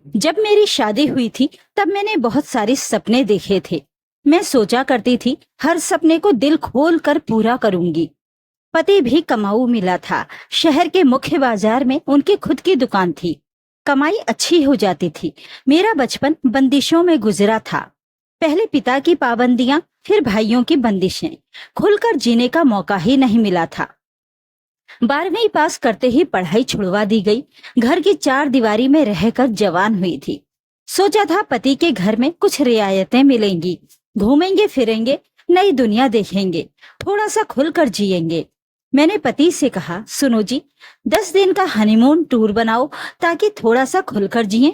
जब मेरी शादी हुई थी तब मैंने बहुत सारे सपने देखे थे। मैं सोचा करती थी हर सपने को दिल खोल कर पूरा करूंगी। पति भी कमाऊ मिला था। शहर के मुख्य बाजार में उनकी खुद की दुकान थी। कमाई अच्छी हो जाती थी। मेरा बचपन बंदिशों में गुजरा था। पहले पिता की पाबंदियां, फिर भाइयों की बंदिशें। खुलकर जीने का मौका ही नहीं मिला था। 12वीं पास करते ही पढ़ाई छुड़वा दी गई। घर की चार दीवारी में रहकर जवान हुई थी। सोचा था पति के घर में कुछ रियायतें मिलेंगी, घूमेंगे फिरेंगे, नई दुनिया देखेंगे, थोड़ा सा खुलकर जिएंगे। मैंने पति से कहा, सुनो जी, 10 दिन का हनीमून टूर बनाओ ताकि थोड़ा सा खुलकर जिएं,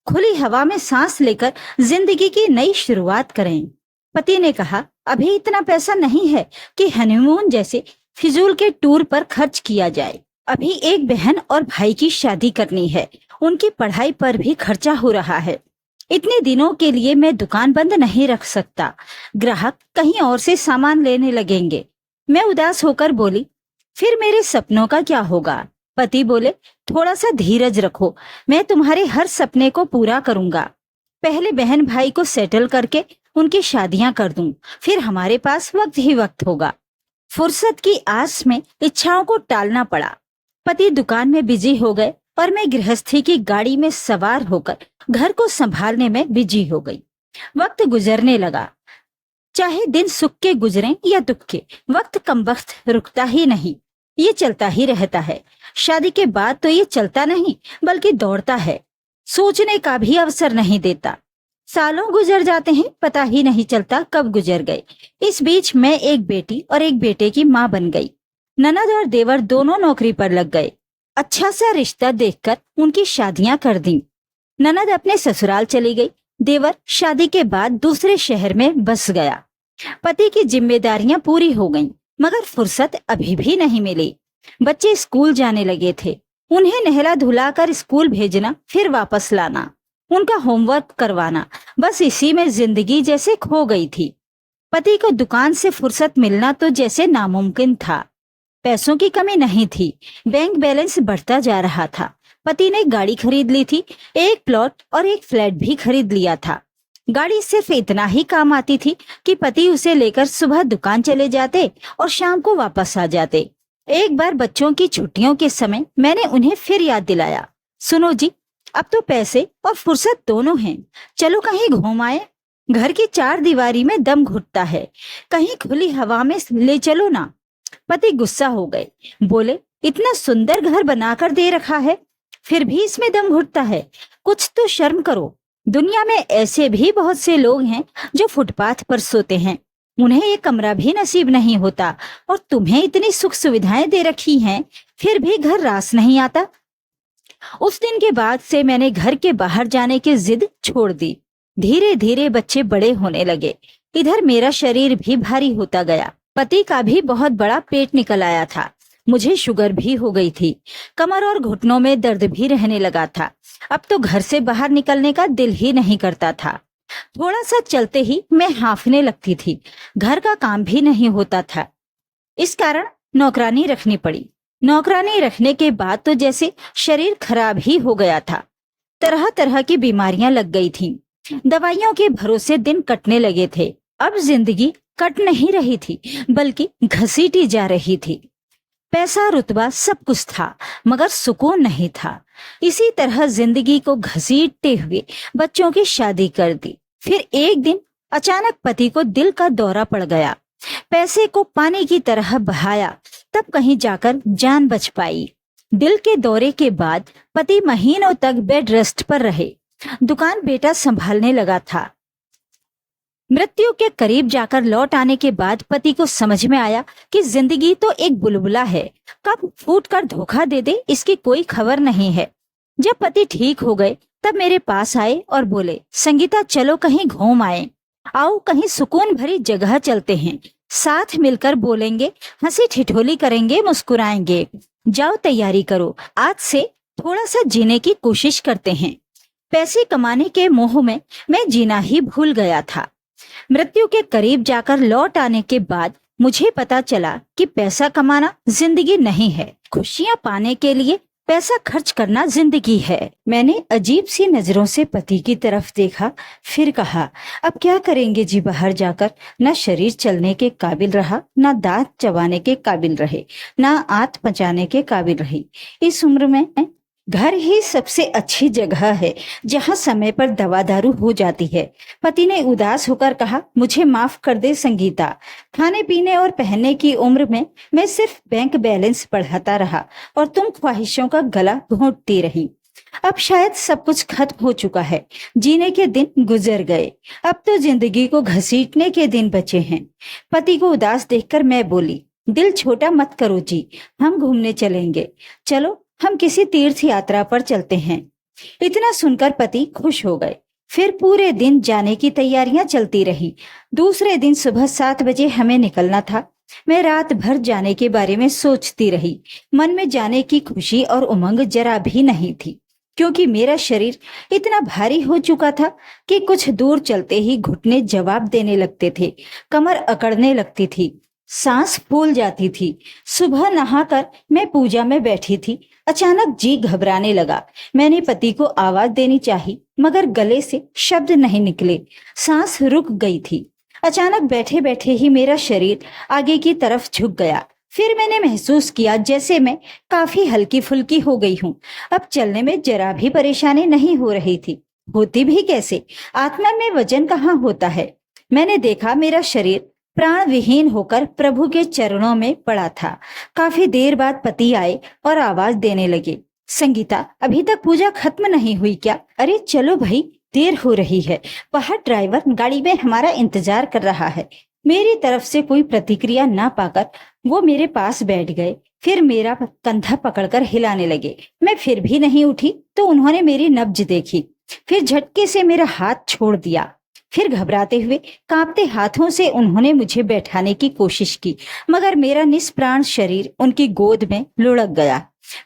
खुली हवा में सांस लेकर जिंदगी की नई शुरुआत करें। पति ने कहा, अभी इतना पैसा नहीं है कि हनीमून जैसे फिजूल के टूर पर खर्च किया जाए। अभी एक बहन और भाई की शादी करनी है, उनकी पढ़ाई पर भी खर्चा हो रहा है। इतने दिनों के लिए मैं दुकान बंद नहीं रख सकता, ग्राहक कहीं और से सामान लेने लगेंगे। मैं उदास होकर बोली, फिर मेरे सपनों का क्या होगा? पति बोले, थोड़ा सा धीरज रखो, मैं तुम्हारे हर सपने को पूरा करूंगा। पहले बहन भाई को सेटल करके उनकी शादियां कर दूं, फिर हमारे पास वक्त ही वक्त होगा। फुर्सत की आस में इच्छाओं को टालना पड़ा। पति दुकान में बिजी हो गए और मैं गृहस्थी की गाड़ी में सवार होकर घर को संभालने में बिजी हो गई। वक्त गुजरने लगा। चाहे दिन सुख के गुजरें या दुख के, वक्त कम वक्त रुकता ही नहीं, ये चलता ही रहता है। शादी के बाद तो ये चलता नहीं बल्कि दौड़ता है, सोचने का भी अवसर नहीं देता। सालों गुजर जाते हैं, पता ही नहीं चलता कब गुजर गए। इस बीच मैं एक बेटी और एक बेटे की माँ बन गई। ननद और देवर दोनों नौकरी पर लग गए। अच्छा सा रिश्ता देखकर उनकी शादियां कर दी। ननद अपने ससुराल चली गई, देवर शादी के बाद दूसरे शहर में बस गया। पति की जिम्मेदारियां पूरी हो गईं, मगर फुर्सत अभी भी नहीं मिली। बच्चे स्कूल जाने लगे थे, उन्हें नहला धुलाकर स्कूल भेजना, फिर वापस लाना, उनका होमवर्क करवाना, बस इसी में जिंदगी जैसे खो गई थी। पति को दुकान से फुर्सत मिलना तो जैसे नामुमकिन था। पैसों की कमी नहीं थी, बैंक बैलेंस बढ़ता जा रहा था। पति ने गाड़ी खरीद ली थी, एक प्लॉट और एक फ्लैट भी खरीद लिया था। गाड़ी सिर्फ इतना ही काम आती थी कि पति उसे लेकर सुबह दुकान चले जाते और शाम को वापस आ जाते। एक बार बच्चों की छुट्टियों के समय मैंने उन्हें फिर याद दिलाया, सुनो जी, अब तो पैसे और फुर्सत दोनों हैं, चलो कहीं घूम आए। घर की चार दीवारी में दम घुटता है, कहीं खुली हवा में ले चलो ना। पति गुस्सा हो गए, बोले, इतना सुंदर घर बनाकर दे रखा है, फिर भी इसमें दम घुटता है, कुछ तो शर्म करो। दुनिया में ऐसे भी बहुत से लोग हैं जो फुटपाथ पर सोते हैं, उन्हें एक कमरा भी नसीब नहीं होता, और तुम्हें इतनी सुख सुविधाएं दे रखी हैं, फिर भी घर रास नहीं आता। उस दिन के बाद से मैंने घर के बाहर जाने की जिद छोड़ दी। धीरे धीरे बच्चे बड़े होने लगे, इधर मेरा शरीर भी भारी होता गया। पति का भी बहुत बड़ा पेट निकल आया था। मुझे शुगर भी हो गई थी, कमर और घुटनों में दर्द भी रहने लगा था। अब तो घर से बाहर निकलने का दिल ही नहीं करता था। थोड़ा सा चलते ही मैं हांफने लगती थी, घर का काम भी नहीं होता था। इस कारण नौकरानी रखनी पड़ी। नौकरानी रखने के बाद तो जैसे शरीर खराब ही हो गया था। तरह तरह की बीमारियां लग गई थीं। दवाइयों के भरोसे दिन कटने लगे थे। अब जिंदगी कट नहीं रही थी बल्कि घसीटी जा रही थी। पैसा रुतबा सब कुछ था, मगर सुकून नहीं था। इसी तरह जिंदगी को घसीटते हुए बच्चों की शादी कर दी। फिर एक दिन अचानक पति को दिल का दौरा पड़ गया। पैसे को पानी की तरह बहाया, तब कहीं जाकर जान बच पाई। दिल के दौरे के बाद पति महीनों तक बेड रेस्ट पर रहे। दुकान बेटा संभालने लगा था। मृत्यु के करीब जाकर लौट आने के बाद पति को समझ में आया कि जिंदगी तो एक बुलबुला है, कब फूट कर धोखा दे दे इसकी कोई खबर नहीं है। जब पति ठीक हो गए तब मेरे पास आए और बोले, संगीता, चलो कहीं घूम आए, आओ कहीं सुकून भरी जगह चलते हैं, साथ मिलकर बोलेंगे, हंसी ठिठोली करेंगे, मुस्कुराएंगे। जाओ तैयारी करो, आज से थोड़ा सा जीने की कोशिश करते हैं। पैसे कमाने के मोह में मैं जीना ही भूल गया था। मृत्यु के करीब जाकर लौट आने के बाद मुझे पता चला कि पैसा कमाना जिंदगी नहीं है। खुशियां पाने के लिए पैसा खर्च करना जिंदगी है। मैंने अजीब सी नजरों से पति की तरफ देखा, फिर कहा, अब क्या करेंगे जी बाहर जाकर? ना शरीर चलने के काबिल रहा, ना दांत चबाने के काबिल रहे, ना आंत पचाने के काबिल रही। इस उम्र में घर ही सबसे अच्छी जगह है जहाँ समय पर दवा दारू हो जाती है। पति ने उदास होकर कहा, मुझे माफ कर दे संगीता, खाने पीने और पहनने की उम्र में मैं सिर्फ बैंक बैलेंस बढ़ाता रहा और तुम ख्वाहिशों का गला घोंटती रही। अब शायद सब कुछ खत्म हो चुका है, जीने के दिन गुजर गए, अब तो जिंदगी को घसीटने के दिन बचे हैं। पति को उदास देखकर मैं बोली, दिल छोटा मत करो जी, हम घूमने चलेंगे, चलो हम किसी तीर्थ यात्रा पर चलते हैं। इतना सुनकर पति खुश हो गए। फिर पूरे दिन जाने की तैयारियां चलती रही। दूसरे दिन सुबह 7 बजे हमें निकलना था। मैं रात भर जाने के बारे में सोचती रही। मन में जाने की खुशी और उमंग जरा भी नहीं थी, क्योंकि मेरा शरीर इतना भारी हो चुका था कि कुछ दूर चलते ही घुटने जवाब देने लगते थे, कमर अकड़ने लगती थी, सांस फूल जाती थी। सुबह नहाकर मैं पूजा में बैठी थी, अचानक जी घबराने लगा। मैंने पति को आवाज देनी चाही, मगर गले से शब्द नहीं निकले, सांस रुक गई थी। अचानक बैठे बैठे ही मेरा शरीर आगे की तरफ झुक गया। फिर मैंने महसूस किया जैसे मैं काफी हल्की फुल्की हो गई हूँ। अब चलने में जरा भी परेशानी नहीं हो रही थी। होती भी कैसे, आत्मा में वजन कहाँ होता है। मैंने देखा मेरा शरीर प्राण विहीन होकर प्रभु के चरणों में पड़ा था। काफी देर बाद पति आए और आवाज देने लगे, संगीता, अभी तक पूजा खत्म नहीं हुई क्या? अरे चलो भाई, देर हो रही है, बाहर ड्राइवर गाड़ी में हमारा इंतजार कर रहा है। मेरी तरफ से कोई प्रतिक्रिया ना पाकर वो मेरे पास बैठ गए, फिर मेरा कंधा पकड़कर हिलाने लगे। मैं फिर भी नहीं उठी तो उन्होंने मेरी नब्ज देखी, फिर झटके से मेरा हाथ छोड़ दिया। फिर घबराते हुए कांपते हाथों से उन्होंने मुझे बैठाने की कोशिश की, मगर मेरा निष्प्राण शरीर उनकी गोद में लुढ़क गया।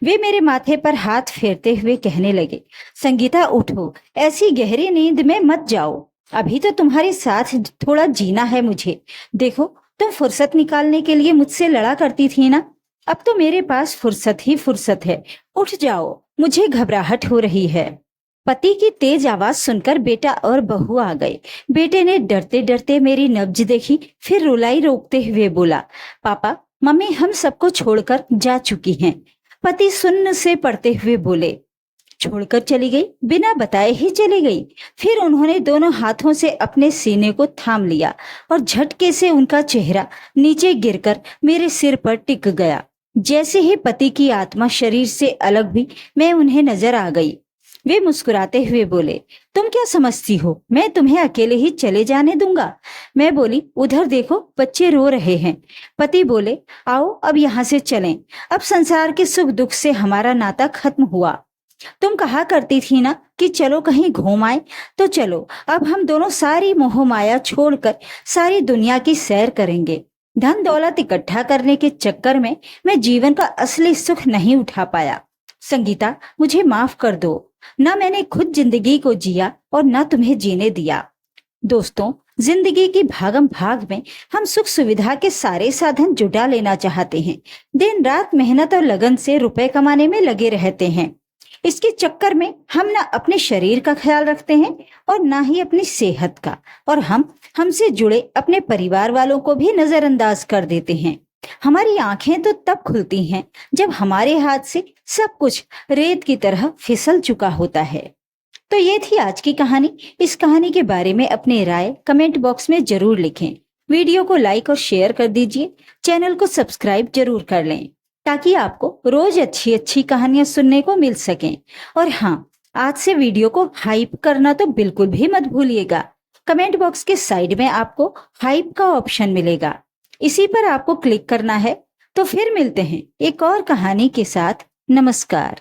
वे मेरे माथे पर हाथ फेरते हुए कहने लगे, संगीता उठो, ऐसी गहरी नींद में मत जाओ, अभी तो तुम्हारे साथ थोड़ा जीना है मुझे। देखो, तुम फुर्सत निकालने के लिए मुझसे लड़ा करती थी ना, अब तो मेरे पास फुर्सत ही फुर्सत है, उठ जाओ, मुझे घबराहट हो रही है। पति की तेज आवाज सुनकर बेटा और बहू आ गए। बेटे ने डरते डरते मेरी नब्ज देखी, फिर रुलाई रोकते हुए बोला, पापा, मम्मी हम सबको छोड़कर जा चुकी हैं। पति सुन्न से पड़ते हुए बोले, छोड़कर चली गई? बिना बताए ही चली गई? फिर उन्होंने दोनों हाथों से अपने सीने को थाम लिया और झटके से उनका चेहरा नीचे गिरकर मेरे सिर पर टिक गया। जैसे ही पति की आत्मा शरीर से अलग हुई, मैं उन्हें नजर आ गई। वे मुस्कुराते हुए बोले, तुम क्या समझती हो मैं तुम्हें अकेले ही चले जाने दूंगा? मैं बोली, उधर देखो, बच्चे रो रहे हैं। पति बोले, आओ अब यहाँ से चलें, अब संसार के सुख दुख से हमारा नाता खत्म हुआ। तुम कहा करती थी ना कि चलो कहीं घूम आए, तो चलो, अब हम दोनों सारी मोह माया छोड़कर सारी दुनिया की सैर करेंगे। धन दौलत इकट्ठा करने के चक्कर में मैं जीवन का असली सुख नहीं उठा पाया। संगीता, मुझे माफ कर दो, ना मैंने खुद जिंदगी को जिया और ना तुम्हें जीने दिया। दोस्तों, जिंदगी की भागम भाग में हम सुख सुविधा के सारे साधन जुटा लेना चाहते हैं। दिन रात मेहनत और लगन से रुपए कमाने में लगे रहते हैं। इसके चक्कर में हम ना अपने शरीर का ख्याल रखते हैं और ना ही अपनी सेहत का, और हमसे जुड़े अपने परिवार वालों को भी नजरअंदाज कर देते हैं। हमारी आंखें तो तब खुलती हैं जब हमारे हाथ से सब कुछ रेत की तरह फिसल चुका होता है। तो ये थी आज की कहानी। इस कहानी के बारे में अपनी राय कमेंट बॉक्स में जरूर लिखें। वीडियो को लाइक और शेयर कर दीजिए। चैनल को सब्सक्राइब जरूर कर लें, ताकि आपको रोज अच्छी अच्छी कहानियां सुनने को मिल सकें। और हाँ, आज से वीडियो को हाइप करना तो बिल्कुल भी मत भूलिएगा। कमेंट बॉक्स के साइड में आपको हाइप का ऑप्शन मिलेगा, इसी पर आपको क्लिक करना है। तो फिर मिलते हैं एक और कहानी के साथ। नमस्कार।